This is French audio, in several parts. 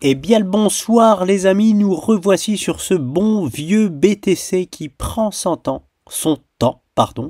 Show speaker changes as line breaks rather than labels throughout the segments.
Eh bien le bonsoir les amis, nous revoici sur ce bon vieux BTC qui prend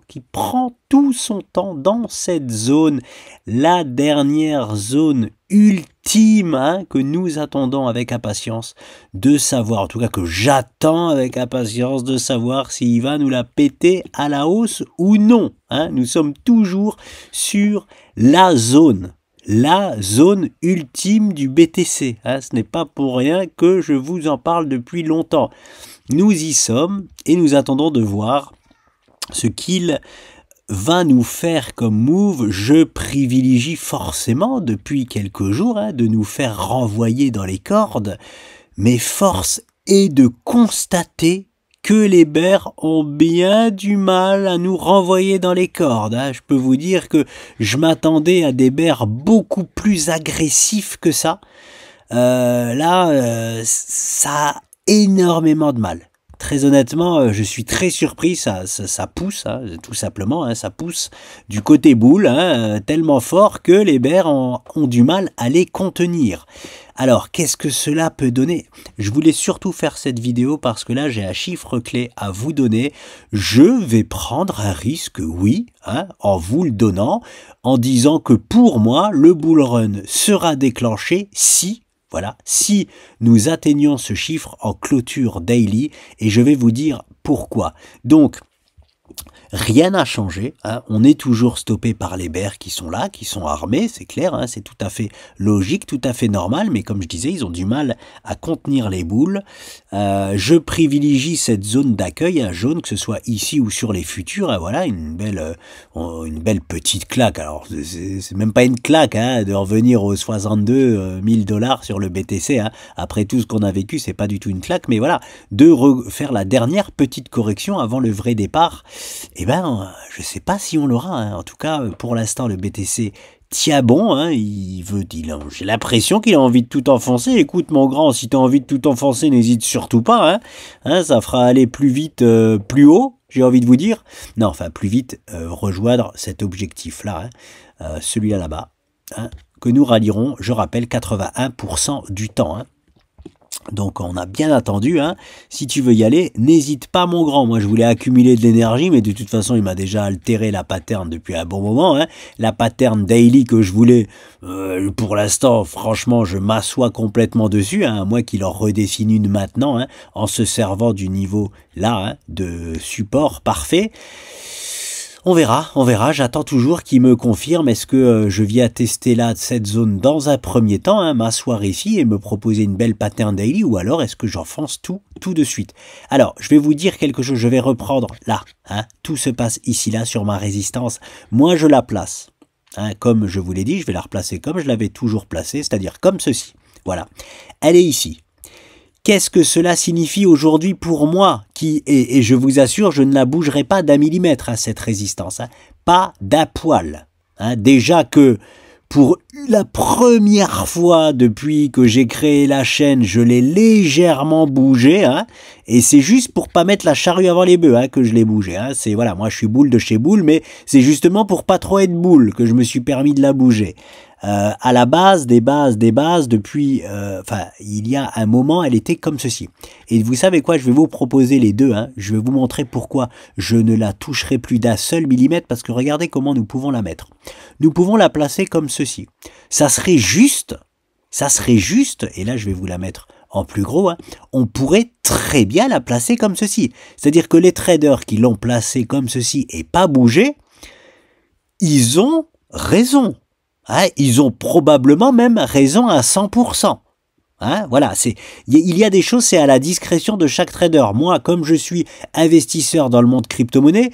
qui prend tout son temps dans cette zone, la dernière zone ultime que nous attendons avec impatience de savoir, en tout cas que j'attends avec impatience de savoir s'il va nous la péter à la hausse ou non. Nous sommes toujours sur la zone ultime du BTC. Ce n'est pas pour rien que je vous en parle depuis longtemps. Nous y sommes et nous attendons de voir ce qu'il va nous faire comme move. Je privilégie forcément depuis quelques jours de nous faire renvoyer dans les cordes, mais force est de constater que les bears ont bien du mal à nous renvoyer dans les cordes. Je peux vous dire que je m'attendais à des bears beaucoup plus agressifs que ça. Ça a énormément de mal. Très honnêtement, je suis très surpris, ça pousse, tout simplement, ça pousse du côté boule, tellement fort que les bears ont du mal à les contenir. Alors, qu'est-ce que cela peut donner? Je voulais surtout faire cette vidéo parce que là, j'ai un chiffre clé à vous donner. Je vais prendre un risque, oui, en vous le donnant, en disant que pour moi, le bull run sera déclenché si nous atteignons ce chiffre en clôture daily, et je vais vous dire pourquoi. Donc, rien n'a changé, on est toujours stoppé par les bears qui sont là, qui sont armés, c'est clair, c'est tout à fait logique, tout à fait normal, mais comme je disais, ils ont du mal à contenir les boules. Je privilégie cette zone d'accueil, jaune, que ce soit ici ou sur les futurs, voilà, une belle petite claque. Alors, c'est même pas une claque, de revenir aux 62 000 $ sur le BTC, après tout ce qu'on a vécu, c'est pas du tout une claque, mais voilà, de refaire la dernière petite correction avant le vrai départ. Eh ben, je sais pas si on l'aura. En tout cas, pour l'instant, le BTC tient bon. J'ai l'impression qu'il a envie de tout enfoncer. Écoute, mon grand, si tu as envie de tout enfoncer, n'hésite surtout pas. Ça fera aller plus vite, plus haut, j'ai envie de vous dire. Non, enfin, plus vite, rejoindre cet objectif-là, celui-là là-bas, que nous rallierons, je rappelle, 81% du temps. Donc on a bien attendu, si tu veux y aller, n'hésite pas mon grand. Moi je voulais accumuler de l'énergie, mais de toute façon il m'a déjà altéré la pattern depuis un bon moment. La pattern daily que je voulais, pour l'instant, franchement, je m'assois complètement dessus, moi qui leur redessine une maintenant, en se servant du niveau là, de support parfait. On verra, j'attends toujours qu'il me confirme, est-ce que je viens tester là cette zone dans un premier temps, m'asseoir ici et me proposer une belle pattern daily, ou alors est-ce que j'enfonce tout de suite. Alors, je vais vous dire quelque chose, je vais reprendre là, tout se passe ici, là, sur ma résistance, moi je la place, comme je vous l'ai dit, je vais la replacer comme je l'avais toujours placée, c'est-à-dire comme ceci, voilà, elle est ici. Qu'est-ce que cela signifie aujourd'hui pour moi et je vous assure, je ne la bougerai pas d'un millimètre à cette résistance, pas d'un poil. Déjà que pour la première fois depuis que j'ai créé la chaîne, je l'ai légèrement bougé, et c'est juste pour pas mettre la charrue avant les bœufs que je l'ai bougé. C'est voilà, moi je suis boule de chez boule, mais c'est justement pour pas trop être boule que je me suis permis de la bouger. À la base des bases, depuis, il y a un moment, elle était comme ceci. Et vous savez quoi, je vais vous proposer les deux, je vais vous montrer pourquoi je ne la toucherai plus d'un seul millimètre, parce que regardez comment nous pouvons la mettre. Nous pouvons la placer comme ceci. Ça serait juste, et là je vais vous la mettre en plus gros, on pourrait très bien la placer comme ceci. C'est-à-dire que les traders qui l'ont placée comme ceci et pas bougé, ils ont raison. Ils ont probablement même raison à 100%. Voilà, il y a des choses, c'est à la discrétion de chaque trader. Moi, comme je suis investisseur dans le monde crypto-monnaie,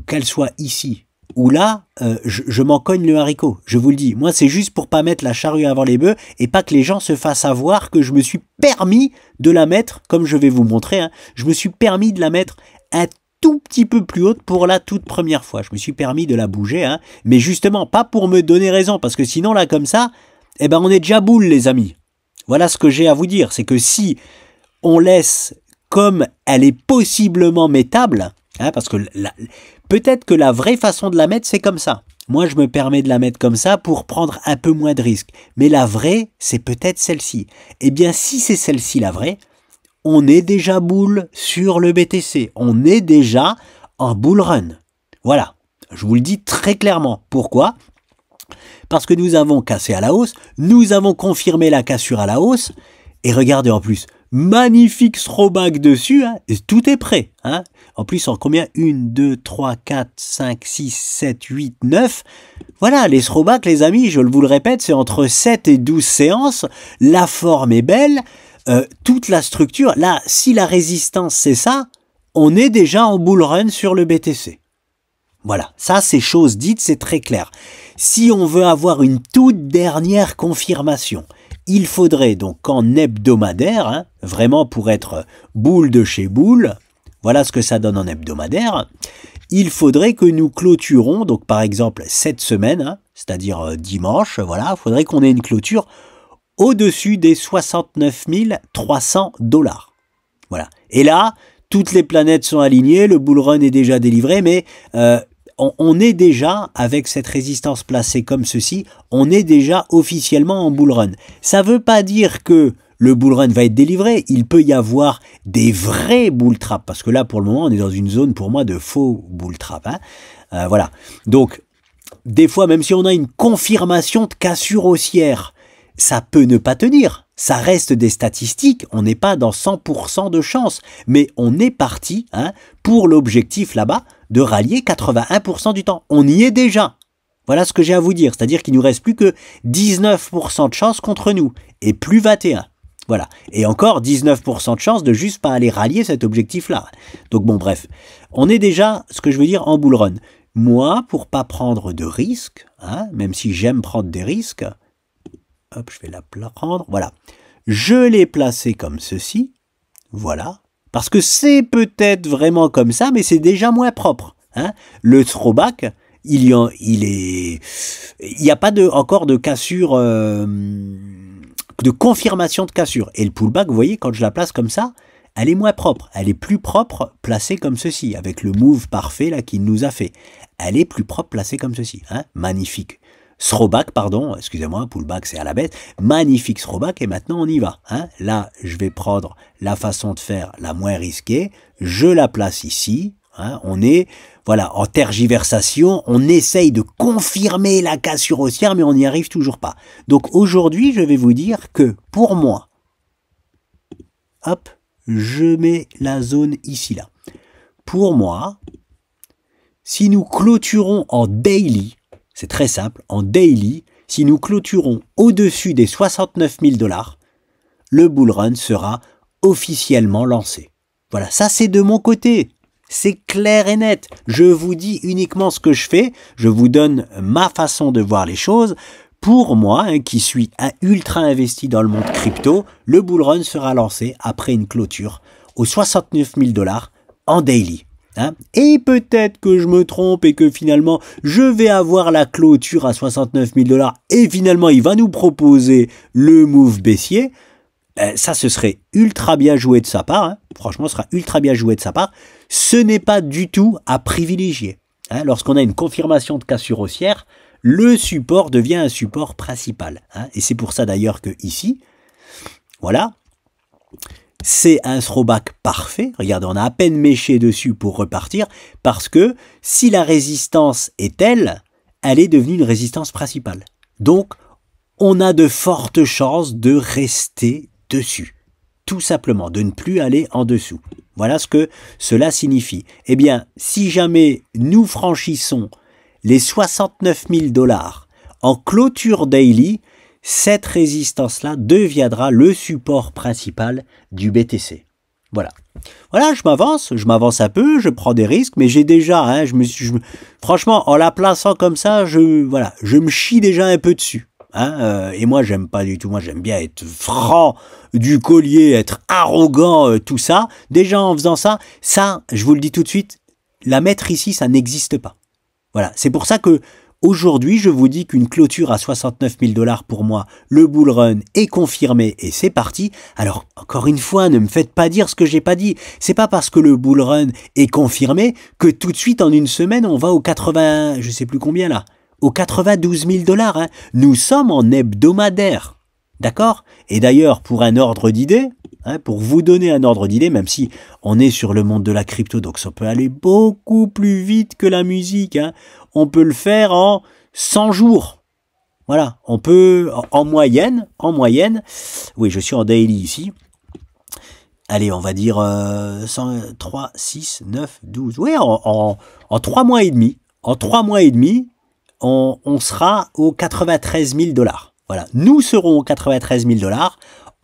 qu'elle soit ici ou là, je m'en cogne le haricot. Je vous le dis. Moi, c'est juste pour pas mettre la charrue avant les bœufs et pas que les gens se fassent avoir que je me suis permis de la mettre, comme je vais vous montrer, je me suis permis de la mettre un tout petit peu plus haute pour la toute première fois. Je me suis permis de la bouger, mais justement pas pour me donner raison, parce que sinon là comme ça, on est déjà boule les amis. Voilà ce que j'ai à vous dire, c'est que si on laisse comme elle est possiblement mettable, parce que peut-être que la vraie façon de la mettre c'est comme ça. moi je me permets de la mettre comme ça pour prendre un peu moins de risques. Mais la vraie, c'est peut-être celle-ci. Eh bien, si c'est celle-ci la vraie, on est déjà bull sur le BTC. On est déjà en bull run. Voilà, je vous le dis très clairement. Pourquoi ? Parce que nous avons cassé à la hausse, nous avons confirmé la cassure à la hausse, et regardez en plus, magnifique throwback dessus, hein, et tout est prêt. Hein. En plus, en combien ? 1, 2, 3, 4, 5, 6, 7, 8, 9. Voilà, les throwbacks, les amis, je vous le répète, c'est entre 7 et 12 séances. La forme est belle, toute la structure. Là, si la résistance, c'est ça, on est déjà en bull run sur le BTC. Voilà, ça c'est chose dite, c'est très clair. Si on veut avoir une toute dernière confirmation, il faudrait donc en hebdomadaire, hein, vraiment pour être boule de chez boule, voilà ce que ça donne en hebdomadaire, il faudrait que nous clôturons, donc par exemple cette semaine, hein, c'est-à-dire dimanche, voilà, il faudrait qu'on ait une clôture au-dessus des 69 300 $. Voilà, et là, toutes les planètes sont alignées, le bull run est déjà délivré, mais on est déjà, avec cette résistance placée comme ceci, on est déjà officiellement en bull run. Ça ne veut pas dire que le bull run va être délivré, il peut y avoir des vrais bull traps, parce que là, pour le moment, on est dans une zone, pour moi, de faux bull trap. Hein. Voilà. Donc, des fois, même si on a une confirmation de cassure haussière, ça peut ne pas tenir. Ça reste des statistiques, on n'est pas dans 100% de chance, mais on est parti hein, pour l'objectif là-bas de rallier 81% du temps. On y est déjà. Voilà ce que j'ai à vous dire, c'est-à-dire qu'il ne nous reste plus que 19% de chance contre nous, et plus 21. Voilà, et encore 19% de chance de juste pas aller rallier cet objectif-là. Donc bon, bref, on est déjà, ce que je veux dire, en bull run. Moi, pour pas prendre de risques, hein, même si j'aime prendre des risques, hop, je vais la prendre, voilà. Je l'ai placé comme ceci, voilà. Parce que c'est peut-être vraiment comme ça, mais c'est déjà moins propre. Hein. Le throwback, il n'y a pas encore de cassure, de confirmation de cassure. Et le pullback, vous voyez, quand je la place comme ça, elle est moins propre. Elle est plus propre placée comme ceci, avec le move parfait là qu'il nous a fait. Elle est plus propre placée comme ceci. Hein. Magnifique. Throwback, pardon, excusez-moi, pullback c'est à la baisse, magnifique throwback et maintenant on y va. Hein. Là, je vais prendre la façon de faire la moins risquée, je la place ici, hein. On est voilà en tergiversation, on essaye de confirmer la cassure haussière mais on n'y arrive toujours pas. Donc aujourd'hui, je vais vous dire que pour moi, hop, je mets la zone ici là. Pour moi, si nous clôturons en daily, c'est très simple, en daily, si nous clôturons au-dessus des 69 000 $, le bull run sera officiellement lancé. Voilà, ça c'est de mon côté. C'est clair et net. Je vous dis uniquement ce que je fais. Je vous donne ma façon de voir les choses. Pour moi, hein, qui suis un ultra investi dans le monde crypto, le bull run sera lancé après une clôture aux 69 000 $ en daily. Hein? Et peut-être que je me trompe et que finalement je vais avoir la clôture à 69 000 $ et finalement il va nous proposer le move baissier. Ça ce serait ultra bien joué de sa part. Hein? Franchement ce sera ultra bien joué de sa part. Ce n'est pas du tout à privilégier. Hein? Lorsqu'on a une confirmation de cassure haussière, le support devient un support principal. Hein? Et c'est pour ça d'ailleurs que ici, voilà, c'est un throwback parfait. Regardez, on a à peine méché dessus pour repartir parce que si la résistance est telle, elle est devenue une résistance principale. Donc, on a de fortes chances de rester dessus. Tout simplement, de ne plus aller en dessous. Voilà ce que cela signifie. Eh bien, si jamais nous franchissons les 69 000 $ en clôture daily, cette résistance-là deviendra le support principal du BTC. Voilà. Voilà, je m'avance un peu, je prends des risques, mais j'ai déjà, hein, franchement, en la plaçant comme ça, je me chie déjà un peu dessus. Hein, et moi, j'aime pas du tout, moi j'aime bien être franc du collier, être arrogant, tout ça. Déjà en faisant ça, je vous le dis tout de suite, la mettre ici, ça n'existe pas. Voilà, c'est pour ça que aujourd'hui, je vous dis qu'une clôture à 69 000 $ pour moi, le bull run est confirmé et c'est parti. Alors, encore une fois, ne me faites pas dire ce que j'ai pas dit. C'est pas parce que le bull run est confirmé que tout de suite, en une semaine, on va au 80, je sais plus combien là, aux 92 000 $. Hein. Nous sommes en hebdomadaire. D'accord? Et d'ailleurs, pour un ordre d'idée, hein, pour vous donner un ordre d'idée, même si on est sur le monde de la crypto, donc ça peut aller beaucoup plus vite que la musique. Hein. On peut le faire en 100 jours. Voilà, on peut, en moyenne, oui, je suis en daily ici. Allez, on va dire 3, 6, 9, 12. Oui, en 3 mois et demi. En 3 mois et demi, on sera aux 93 000 $. Voilà, nous serons aux 93 000 $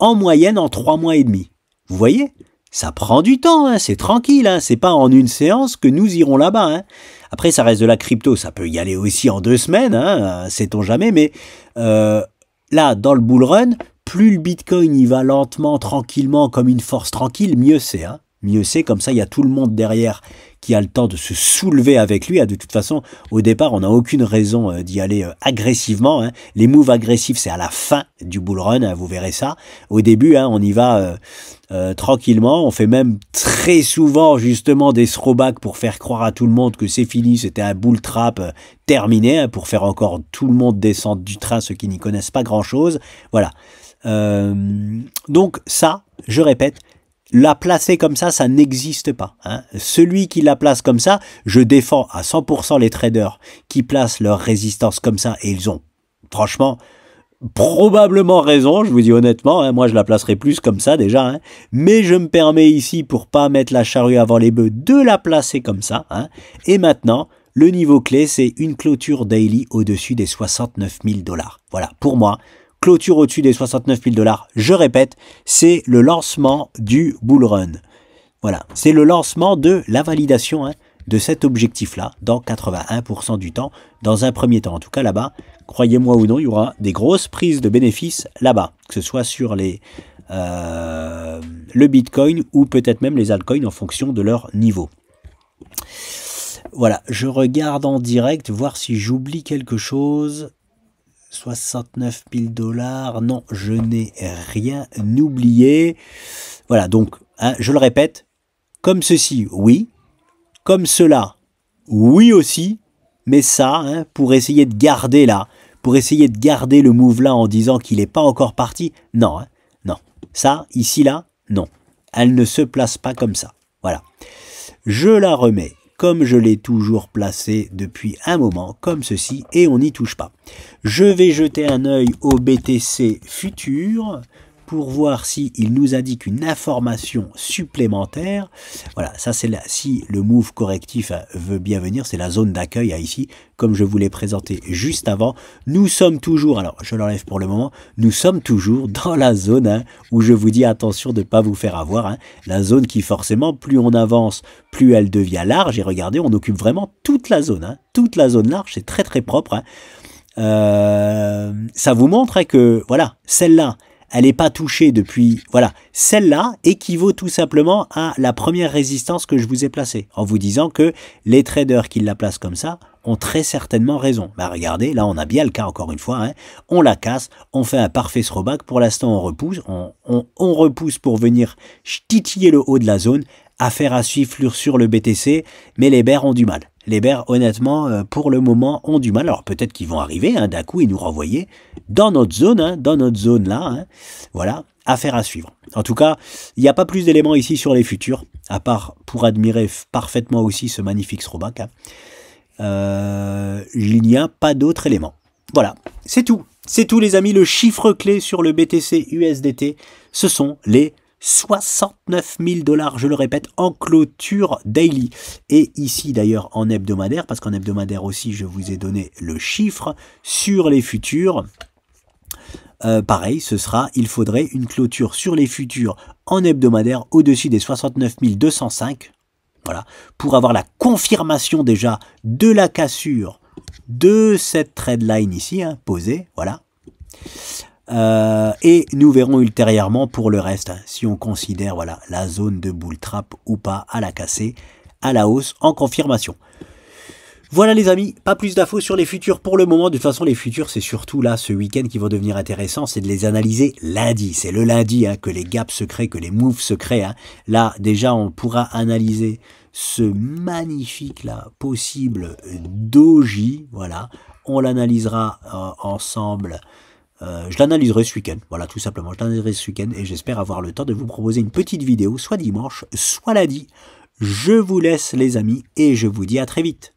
en moyenne en 3 mois et demi. Vous voyez? Ça prend du temps, hein, c'est tranquille, hein, c'est pas en une séance que nous irons là-bas. Hein. Après, ça reste de la crypto, ça peut y aller aussi en 2 semaines, hein, sait-on jamais, mais là, dans le bull run, plus le Bitcoin y va lentement, tranquillement, comme une force tranquille, mieux c'est. Hein. Mieux c'est, comme ça, il y a tout le monde derrière qui a le temps de se soulever avec lui. De toute façon, au départ, on n'a aucune raison d'y aller agressivement. Hein. Les moves agressifs, c'est à la fin du bull run, hein, vous verrez ça. Au début, hein, on y va tranquillement. On fait même très souvent justement des throwbacks pour faire croire à tout le monde que c'est fini, c'était un bull trap terminé, hein, pour faire encore tout le monde descendre du train, ceux qui n'y connaissent pas grand-chose. Voilà. Donc ça, je répète, la placer comme ça n'existe pas. Hein. Celui qui la place comme ça, je défends à 100% les traders qui placent leur résistance comme ça, et ils ont, franchement, probablement raison, je vous dis honnêtement, hein, moi je la placerai plus comme ça déjà, hein, mais je me permets ici, pour pas mettre la charrue avant les bœufs, de la placer comme ça. Hein. Et maintenant, le niveau clé, c'est une clôture daily au-dessus des 69 000 $. Voilà, pour moi, clôture au-dessus des 69 000 $, je répète, c'est le lancement du bull run. Voilà, c'est le lancement de la validation, hein, de cet objectif-là, dans 81% du temps, dans un premier temps. En tout cas, là-bas, croyez-moi ou non, il y aura des grosses prises de bénéfices là-bas, que ce soit sur le Bitcoin ou peut-être même les altcoins en fonction de leur niveau. Voilà, je regarde en direct, voir si j'oublie quelque chose. 69 000 $, non, je n'ai rien oublié. Voilà, donc, hein, je le répète, comme ceci, oui, comme cela, oui aussi, mais ça, hein, pour essayer de garder là, pour essayer de garder le move là en disant qu'il n'est pas encore parti, non, hein, non, ça, ici, là, non, elle ne se place pas comme ça, voilà. Je la remets comme je l'ai toujours placé depuis un moment, comme ceci, et on n'y touche pas. Je vais jeter un œil au BTC futur pour voir s'il nous indique une information supplémentaire. Voilà, ça c'est là, si le move correctif veut bien venir, c'est la zone d'accueil ici, comme je vous l'ai présenté juste avant. Nous sommes toujours, alors je l'enlève pour le moment, nous sommes toujours dans la zone, hein, où je vous dis attention de ne pas vous faire avoir, hein, la zone qui forcément, plus on avance, plus elle devient large, et regardez, on occupe vraiment toute la zone, hein, toute la zone large, c'est très très propre. Hein. Ça vous montre, hein, que, voilà, celle-là, elle n'est pas touchée depuis, voilà, celle-là équivaut tout simplement à la première résistance que je vous ai placée, en vous disant que les traders qui la placent comme ça ont très certainement raison. Bah regardez, là on a bien le cas encore une fois, hein, on la casse, on fait un parfait throwback, pour l'instant on repousse, on repousse pour venir titiller le haut de la zone, affaire à suivre sur le BTC, mais les bears ont du mal. Les bears, honnêtement, pour le moment, ont du mal. Alors peut-être qu'ils vont arriver, hein, d'un coup, et nous renvoyer dans notre zone, hein, dans notre zone là. Hein, voilà, affaire à suivre. En tout cas, il n'y a pas plus d'éléments ici sur les futurs, à part pour admirer parfaitement aussi ce magnifique throwback. Hein. Il n'y a pas d'autres éléments. Voilà, c'est tout. C'est tout les amis. Le chiffre clé sur le BTC USDT, ce sont les 69 000 $, je le répète, en clôture daily. Et ici d'ailleurs en hebdomadaire, parce qu'en hebdomadaire aussi je vous ai donné le chiffre sur les futurs. Pareil, ce sera, il faudrait une clôture sur les futurs en hebdomadaire au-dessus des 69 205. Voilà, pour avoir la confirmation déjà de la cassure de cette trade line ici, hein, posée, voilà. Et nous verrons ultérieurement pour le reste, hein, si on considère voilà, la zone de bull trap ou pas à la casser, à la hausse en confirmation. Voilà les amis, pas plus d'infos sur les futurs pour le moment. De toute façon, les futurs, c'est surtout là, ce week-end qui vont devenir intéressant, c'est de les analyser lundi. C'est le lundi, hein, que les gaps se créent, que les moves se créent. Hein. Là, déjà, on pourra analyser ce magnifique là possible doji. Voilà, on l'analysera ensemble. Je l'analyserai ce week-end, voilà, tout simplement, je l'analyserai ce week-end et j'espère avoir le temps de vous proposer une petite vidéo, soit dimanche, soit lundi. Je vous laisse les amis et je vous dis à très vite.